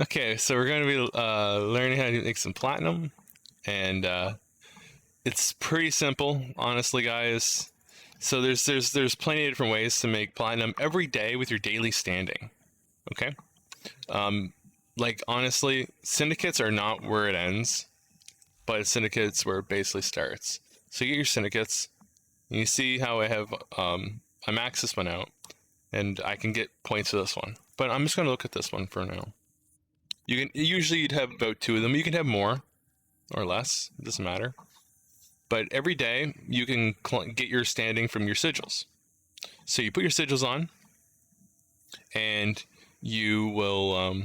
Okay, so we're going to be learning how to make some platinum, and it's pretty simple, honestly, guys. So there's plenty of different ways to make platinum every day with your daily standing. Okay, um, like honestly, syndicates are not where it ends, but syndicates where it basically starts. So you get your syndicates, and you see how I max this one out, and I can get points for this one. But I'm just going to look at this one for now. You can usually you'd have about two of them. You can have more or less. It doesn't matter. But every day you can get your standing from your sigils. So you put your sigils on, and you will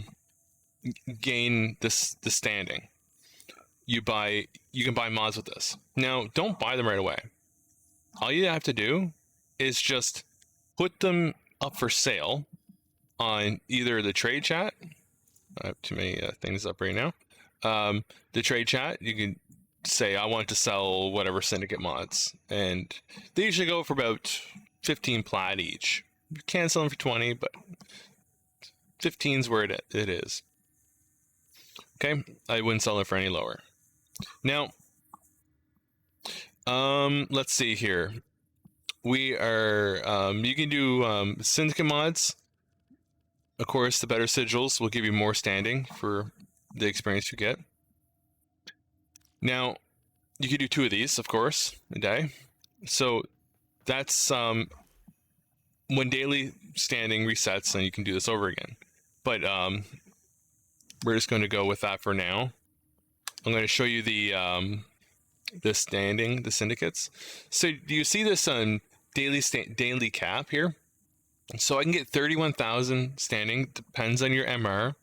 gain the standing. You can buy mods with this. Now, don't buy them right away. All you have to do is just put them up for sale on either the trade chat. I have too many things up right now. The trade chat, you can say I want to sell whatever syndicate mods, and they usually go for about 15 plat each. You can sell them for 20, but 15 is where it is. Okay, I wouldn't sell it for any lower. Now, let's see here. We are you can do syndicate mods. Of course, the better sigils will give you more standing for the experience you get. Now, you can do two of these, of course, a day. So that's when daily standing resets, then you can do this over again. But we're just going to go with that for now. I'm going to show you the standing, the syndicates. So do you see this daily cap here? So I can get 31,000 standing. Depends on your MR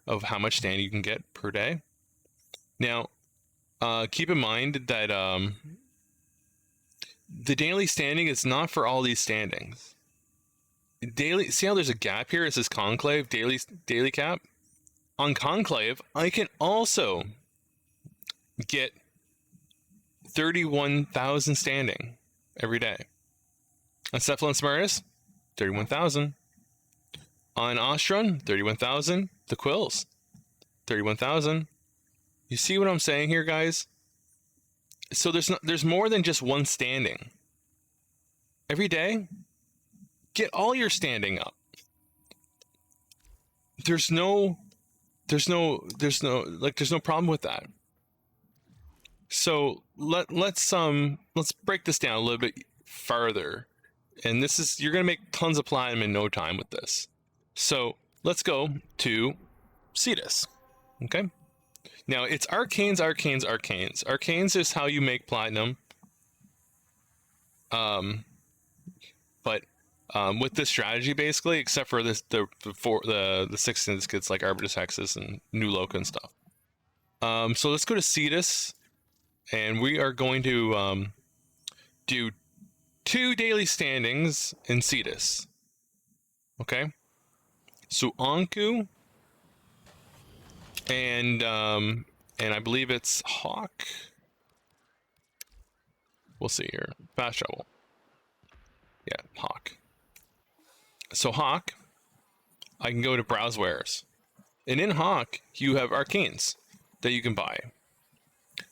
of how much standing you can get per day. Now, keep in mind that the daily standing is not for all these standings. Daily, see how there's a gap here? It says Conclave daily cap. On Conclave, I can also get 31,000 standing every day. On Cephalon Smartus, 31,000. On Ostron, 31,000. The Quills, 31,000. You see what I'm saying here, guys? So there's more than just one standing. Every day, get all your standing up. There's no problem with that. So let's break this down a little bit farther. And you're gonna make tons of platinum in no time with this. So let's go to Cetus. Okay. Now it's Arcanes. Arcanes is how you make platinum. But with this strategy, basically, except for the 6 syndicates like Arbitrus Hexus and New Loca and stuff. So let's go to Cetus, and we are going to do 2 daily standings in Cetus. Okay. So Anku and I believe it's Hawk. We'll see here. Fast travel. Yeah, Hawk. So Hawk, I can go to Browse Wares. And in Hawk, you have Arcanes that you can buy.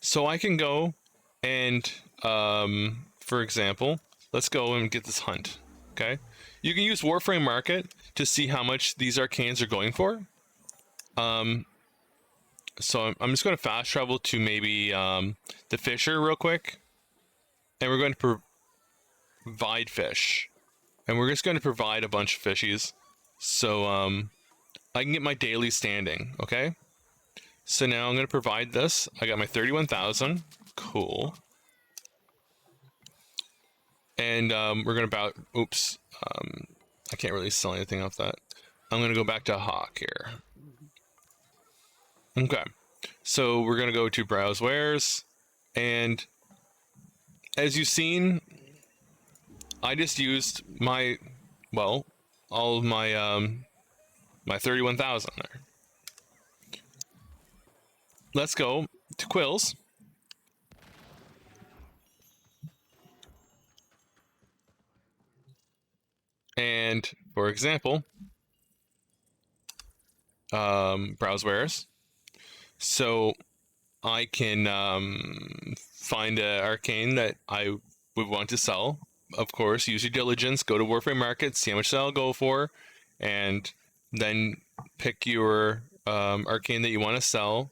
So I can go and, for example, let's go and get this hunt. Okay? You can use Warframe Market to see how much these Arcanes are going for. So I'm just going to fast travel to maybe the Fisher real quick. And we're going to provide fish. And we're just going to provide a bunch of fishies. So I can get my daily standing, okay? So now I'm going to provide this. I got my 31,000. Cool. And we're going to oops. I can't really sell anything off that. I'm going to go back to Hawk here. Okay. So we're going to go to Browse Wares. And as you've seen, I just used all of my my 31,000 there. Let's go to Quills. And for example, browse wares. So I can find an arcane that I would want to sell. Of course, use your diligence, go to Warframe Market, see how much that'll go for, and then pick your arcane that you want to sell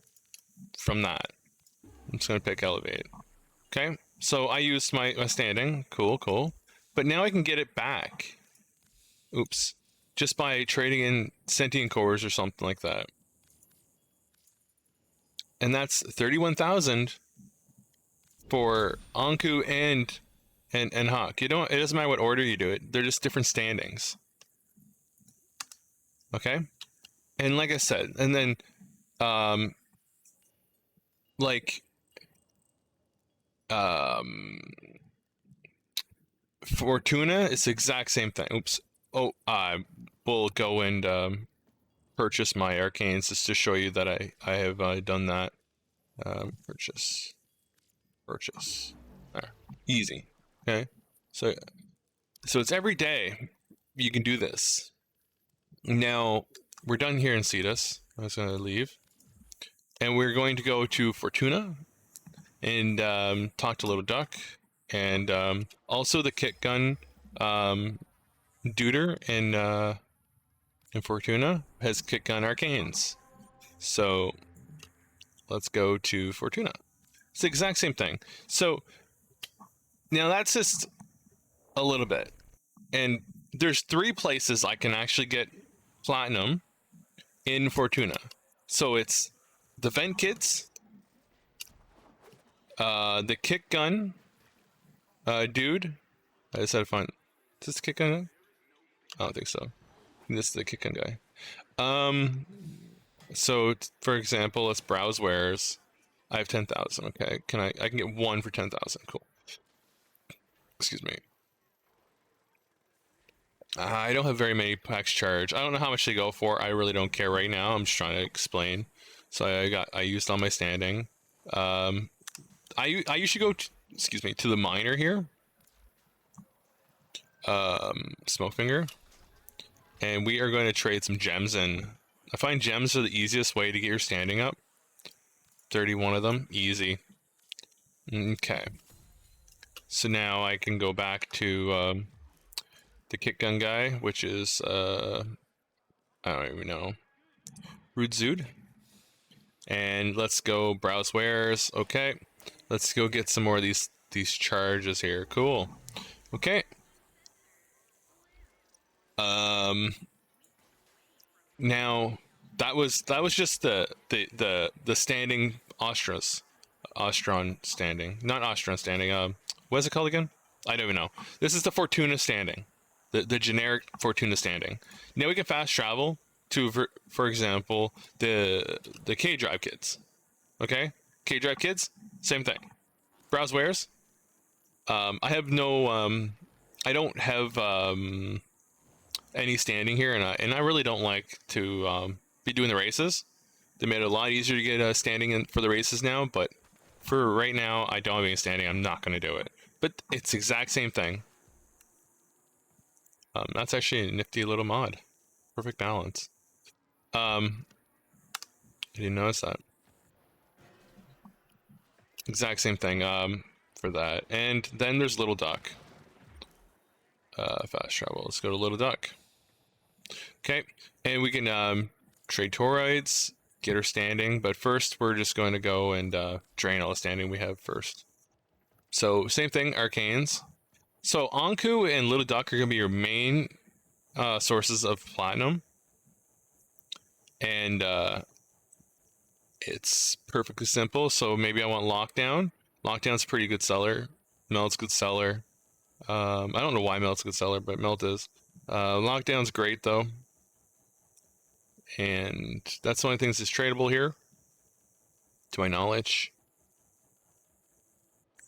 from that. I'm just going to pick Elevate. Okay, so I used my standing. Cool, cool. But now I can get it back. Oops. Just by trading in sentient cores or something like that. And that's 31,000 for Anku and Hawk. You don't. It doesn't matter what order you do it. They're just different standings. Okay, and like I said, and then like Fortuna, it's the exact same thing. Oops. Oh, I will go and purchase my arcanes just to show you that I have done that. Purchase. There. Easy. Okay. So it's every day you can do this. Now we're done here in Cetus. I was going to leave, and we're going to go to Fortuna and talk to Little Duck, and also the kit gun Duder in Fortuna has kit gun arcanes. So let's go to Fortuna. It's the exact same thing. So now that's just a little bit, and there's 3 places I can actually get platinum in Fortuna. So it's the vent kits, the kick gun dude. I just had fun. Is this the kick gun guy? I don't think so. This is the kick gun guy. So for example, let's browse wares. I have 10,000. Okay, I can get 1 for 10,000. Cool. Excuse me. I don't have very many packs charged. I don't know how much they go for. I really don't care right now. I'm just trying to explain. So I used all my standing. I usually go to the miner here. Smokefinger. And we are going to trade some gems in. I find gems are the easiest way to get your standing up. 31 of them, easy. Okay. So now I can go back to the kick gun guy, which is I don't even know, Rudzud. And let's go browse wares. Okay, let's go get some more of these charges here. Cool. Okay. Now that was just the standing Ostron standing, not Ostron standing. What is it called again? I don't even know. This is the Fortuna standing. The generic Fortuna standing. Now we can fast travel to, for example, the K drive kids. Okay, K drive kids, same thing. Browse wares. I have no. I don't have any standing here, and I really don't like to be doing the races. They made it a lot easier to get standing in for the races now, but for right now, I don't have any standing. I'm not going to do it. But it's the exact same thing. That's actually a nifty little mod. Perfect balance. I didn't notice that. Exact same thing for that. And then there's Little Duck. Fast travel. Let's go to Little Duck. Okay, and we can trade toroids, get her standing, but first we're just going to go and drain all the standing we have first. So same thing, arcanes. So Anku and Little Duck are going to be your main sources of platinum, and it's perfectly simple. So maybe I want Lockdown. Lockdown's a pretty good seller. Melt's good seller. I don't know why Melt's a good seller, but Melt is. Lockdown's great though. And that's the only thing that's tradable here, to my knowledge.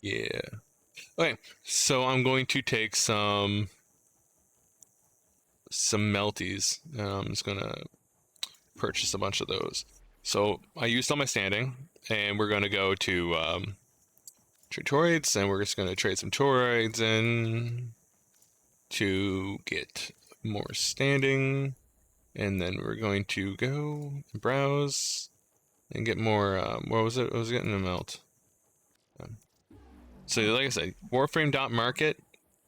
Yeah. Okay, so I'm going to take some melties. I'm just gonna purchase a bunch of those. So I used all my standing, and we're gonna go to trade toroids, and we're just gonna trade some toroids in to get more standing. And then we're going to go browse and get more. What was it? I was getting a melt. So like I said, Warframe.market.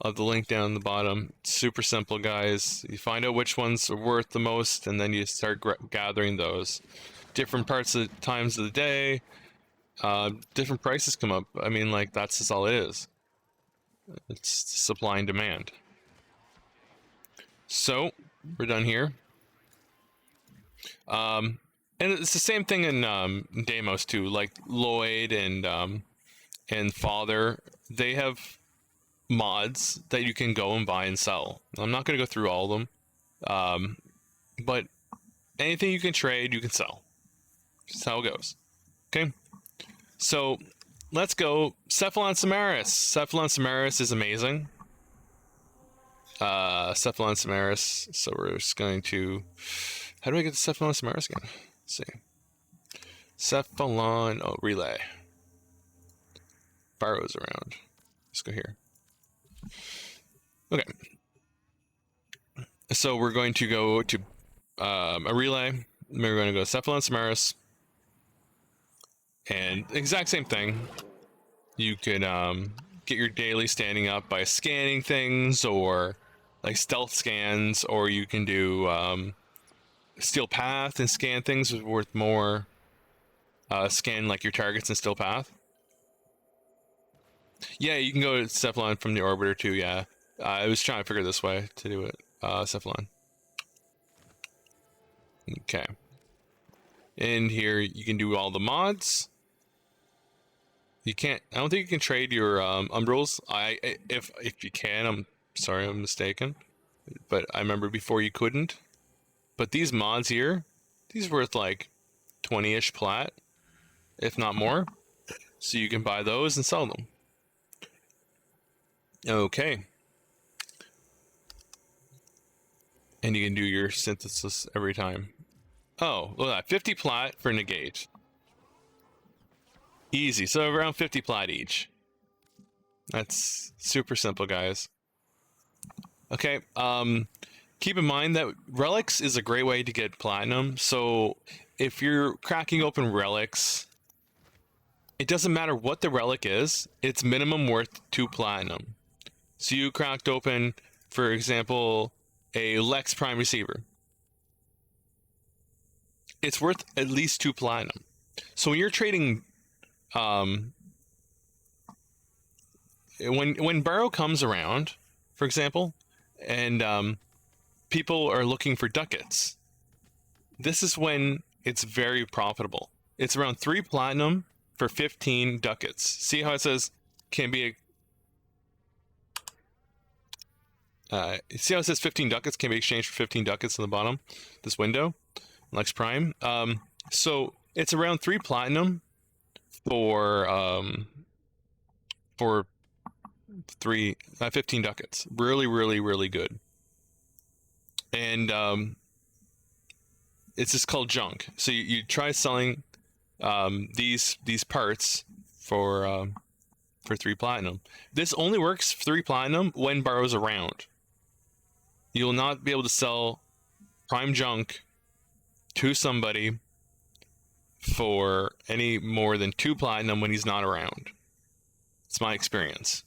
I'll have the link down the bottom. Super simple, guys. You find out which ones are worth the most, and then you start gathering those. Different parts of times of the day, different prices come up. I mean, like, that's just all it is. It's supply and demand. So we're done here. And it's the same thing in Deimos too. Like Lloyd and Father, they have mods that you can go and buy and sell. I'm not going to go through all of them, but anything you can trade, you can sell. That's how it goes. Okay, so let's go. Cephalon Samaris. Cephalon Samaris is amazing. Cephalon Samaris. So we're just going to. How do I get the Cephalon Samaris again? Let's see. Cephalon. Oh, relay. Barrow's around. Let's go here. Okay. So we're going to go to a relay. We're going to go Cephalon Samaris. And exact same thing. You can get your daily standing up by scanning things, or like stealth scans, or you can do steal path and scan things worth more. Scan like your targets in steal path. Yeah, you can go to Cephalon from the orbiter too. Yeah, I was trying to figure this way to do it. Cephalon. Okay. And here you can do all the mods. You can't. I don't think you can trade your umbrals. If you can, I'm sorry, I'm mistaken. But I remember before you couldn't. But these mods here, these are worth like 20-ish plat, if not more. So you can buy those and sell them. Okay. And you can do your synthesis every time. Oh, look at that. 50 plat for negate. Easy. So around 50 plat each. That's super simple, guys. Okay. Keep in mind that relics is a great way to get platinum. So if you're cracking open relics, it doesn't matter what the relic is. It's minimum worth 2 platinum. So you cracked open, for example, a Lex Prime Receiver. It's worth at least 2 platinum. So when you're trading, when Barrow comes around, for example, and people are looking for ducats, this is when it's very profitable. It's around 3 platinum for 15 ducats. See how it says can be see how it says 15 ducats can be exchanged for 15 ducats on the bottom, this window, Lex Prime. So it's around 3 platinum for 15 ducats. Really, really, really good. And it's just called junk. So you try selling these parts for 3 platinum. This only works 3 platinum when Barrow's around. You'll not be able to sell prime junk to somebody for any more than 2 platinum when he's not around. It's my experience.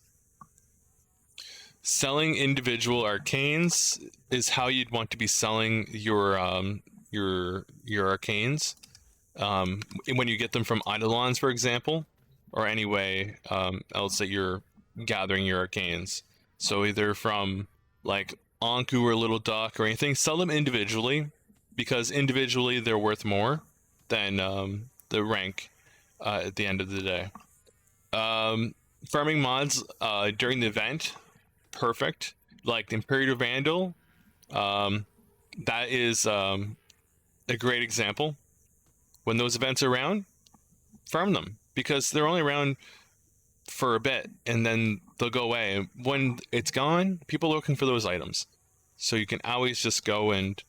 Selling individual arcanes is how you'd want to be selling your arcanes. When you get them from eidolons, for example, or any way else that you're gathering your arcanes. So either from like Anku or Little Duck or anything, sell them individually, because individually they're worth more than the rank at the end of the day. Farming mods during the event, perfect. Like the Imperator Vandal, that is a great example. When those events are around, farm them, because they're only around for a bit and then they'll go away. And when it's gone, people are looking for those items. So you can always just go and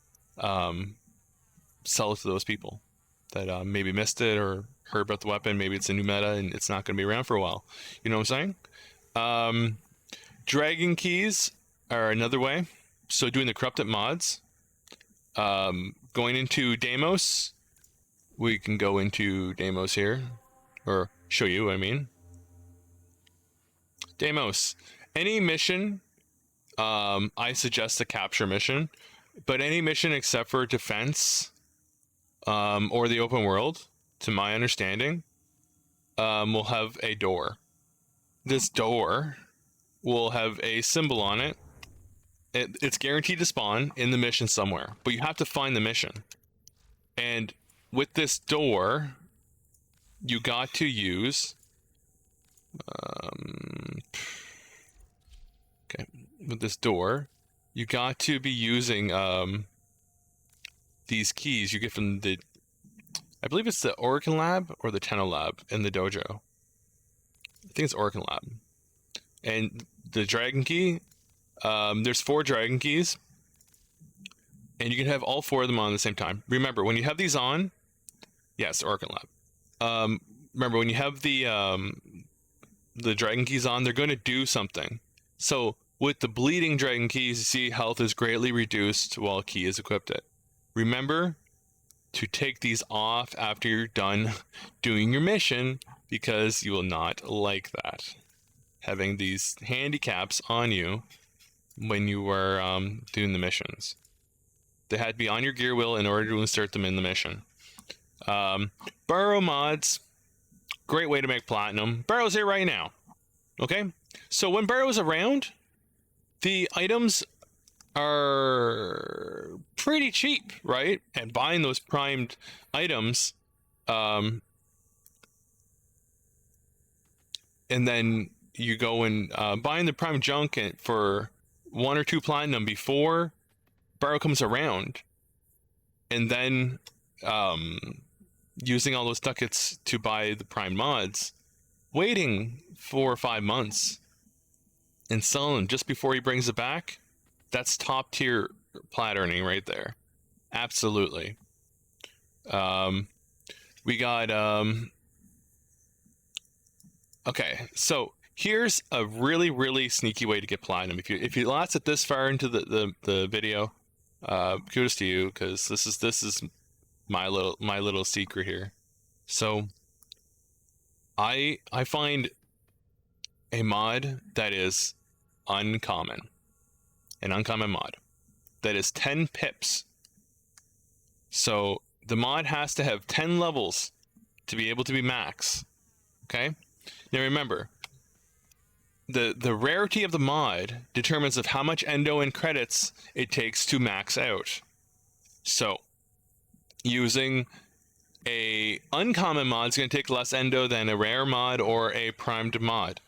sell it to those people that maybe missed it or heard about the weapon. Maybe it's a new meta and it's not going to be around for a while. You know what I'm saying? Dragon keys are another way. So doing the corrupted mods. Going into Deimos, we can go into Deimos here, or show you, I mean. Deimos. Any mission, I suggest a capture mission, but any mission except for defense, or the open world, to my understanding, will have a door. This door will have a symbol on it. It's guaranteed to spawn in the mission somewhere, but you have to find the mission. And with this door, you got to use... okay, with this door, you got to be using these keys you get from the... I believe it's the Orcan Lab or the Tenno Lab in the dojo. I think it's Orcan Lab. And the Dragon Key, there's 4 Dragon Keys, and you can have all 4 of them on at the same time. Remember, when you have these on, yes, Orcan Lab. Remember, when you have the Dragon Keys on, they're going to do something. So, with the bleeding Dragon Keys, you see health is greatly reduced while Key is equipped. Remember to take these off after you're done doing your mission, because you will not like that. Having these handicaps on you when you were doing the missions. They had to be on your gear wheel in order to insert them in the mission. Burrow mods, great way to make platinum. Burrow's here right now. Okay? So when Burrow's around, the items are pretty cheap, right? And buying those primed items, and then you go and buying the prime junk for 1 or 2 platinum before Burrow comes around, and then using all those ducats to buy the prime mods, waiting 4 or 5 months and selling them just before he brings it back, that's top tier plat earning right there. Absolutely. We got okay, so here's a really sneaky way to get platinum. If you lasted this far into the video, kudos to you, because this is my little secret here. So I find a mod that is uncommon, an uncommon mod that is 10 pips. So the mod has to have 10 levels to be able to be max. Okay, now remember, the rarity of the mod determines of how much endo and credits it takes to max out. So using a uncommon mod is going to take less endo than a rare mod or a primed mod.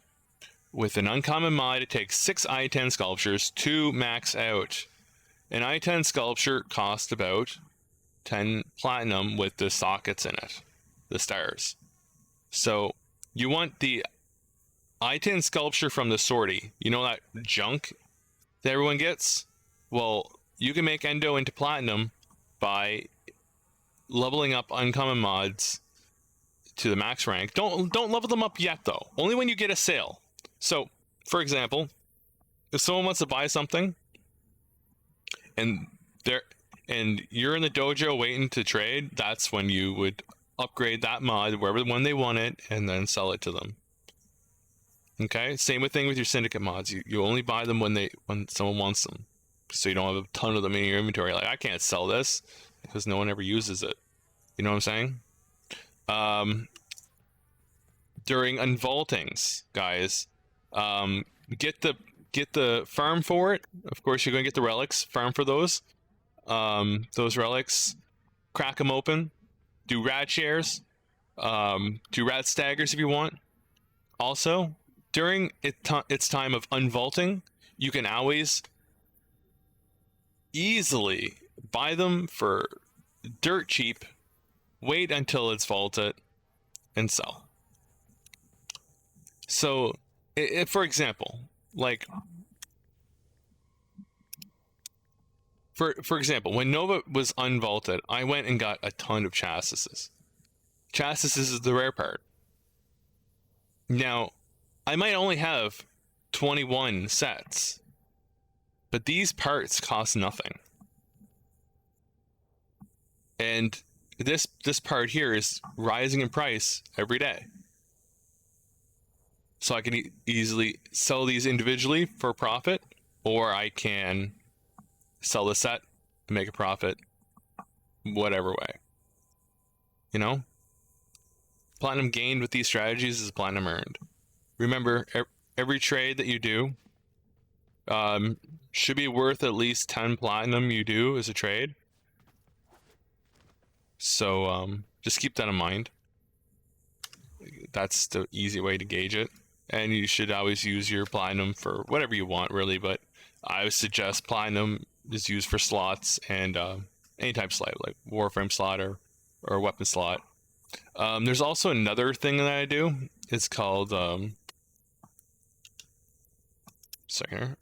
With an uncommon mod, it takes 6 I-10 sculptures to max out. An I-10 sculpture costs about 10 platinum with the sockets in it, the stars. So you want the I-10 sculpture from the sortie. You know that junk that everyone gets? Well, you can make endo into platinum by leveling up uncommon mods to the max rank. Don't level them up yet though. Only when you get a sale. So, for example, if someone wants to buy something and you're in the dojo waiting to trade, that's when you would upgrade that mod wherever when they want it and then sell it to them. Okay, same thing with your syndicate mods. You only buy them when someone wants them, so you don't have a ton of them in your inventory. Like, I can't sell this because no one ever uses it. You know what I'm saying? During unvaultings, guys, get the farm for it. Of course, you're going to get the relics. Farm for those relics. Crack them open. Do rad shares. Do rad staggers if you want. Also, during its time of unvaulting, you can always easily buy them for dirt cheap, wait until it's vaulted, and sell. So, for example, like, for example, when Nova was unvaulted, I went and got a ton of chastises. Chastises is the rare part. Now, I might only have 21 sets, but these parts cost nothing. And this part here is rising in price every day. So I can easily sell these individually for profit, or I can sell the set and make a profit, whatever way. You know? Platinum gained with these strategies is platinum earned. Remember, every trade that you do should be worth at least 10 platinum you do as a trade. So just keep that in mind. That's the easy way to gauge it. And you should always use your platinum for whatever you want, really. But I would suggest platinum is used for slots and any type of slot, like Warframe slot or weapon slot. There's also another thing that I do. It's called second.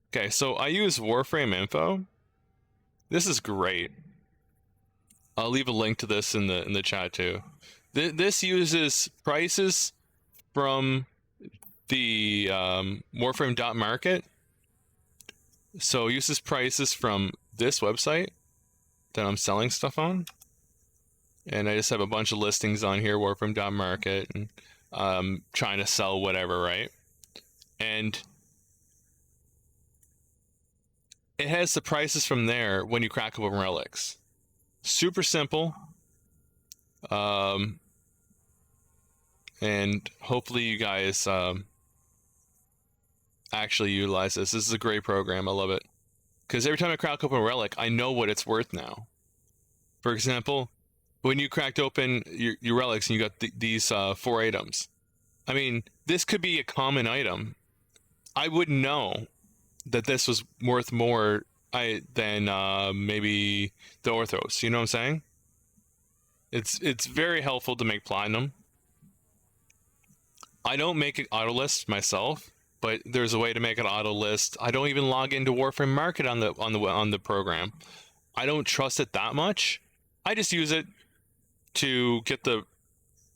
Okay, so I use Warframe info. This is great. I'll leave a link to this in the chat too. This uses prices from the Warframe.market. So it uses prices from this website that I'm selling stuff on. And I just have a bunch of listings on here, Warframe.market, and trying to sell whatever, right? And it has the prices from there when you crack open relics. Super simple. And hopefully you guys actually utilize this. This is a great program. I love it. Because every time I crack open a relic, I know what it's worth now. For example, when you cracked open your relics and you got these 4 items. I mean, this could be a common item. I wouldn't know that this was worth more than maybe the Orthos. You know what I'm saying? It's very helpful to make platinum. I don't make an auto list myself, but there's a way to make an auto list. I don't even log into Warframe Market on the program. I don't trust it that much. I just use it to get the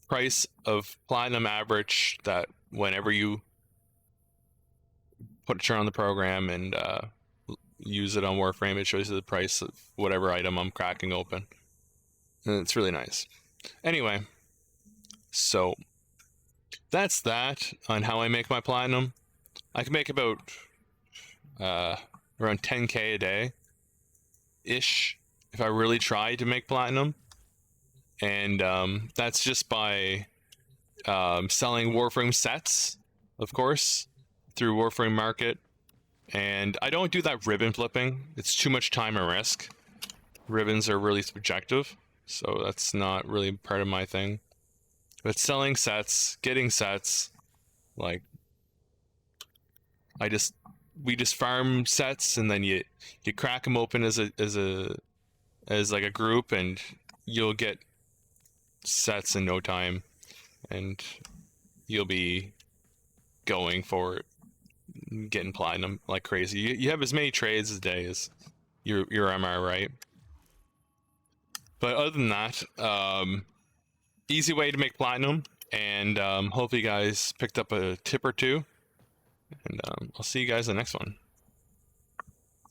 price of platinum average that whenever you turn on the program and use it on Warframe, it shows you the price of whatever item I'm cracking open. And it's really nice. Anyway, so that's that on how I make my platinum. I can make about around 10k a day ish if I really try to make platinum. And that's just by selling Warframe sets, of course, through Warframe Market. And I don't do that ribbon flipping. It's too much time and risk. Ribbons are really subjective, so that's not really part of my thing. But selling sets, getting sets, like we just farm sets, and then you crack them open as like a group, and you'll get sets in no time, and you'll be going for getting platinum like crazy. You have as many trades a day as your MR, right? But other than that, easy way to make platinum, and hopefully you guys picked up a tip or two, and I'll see you guys in the next one.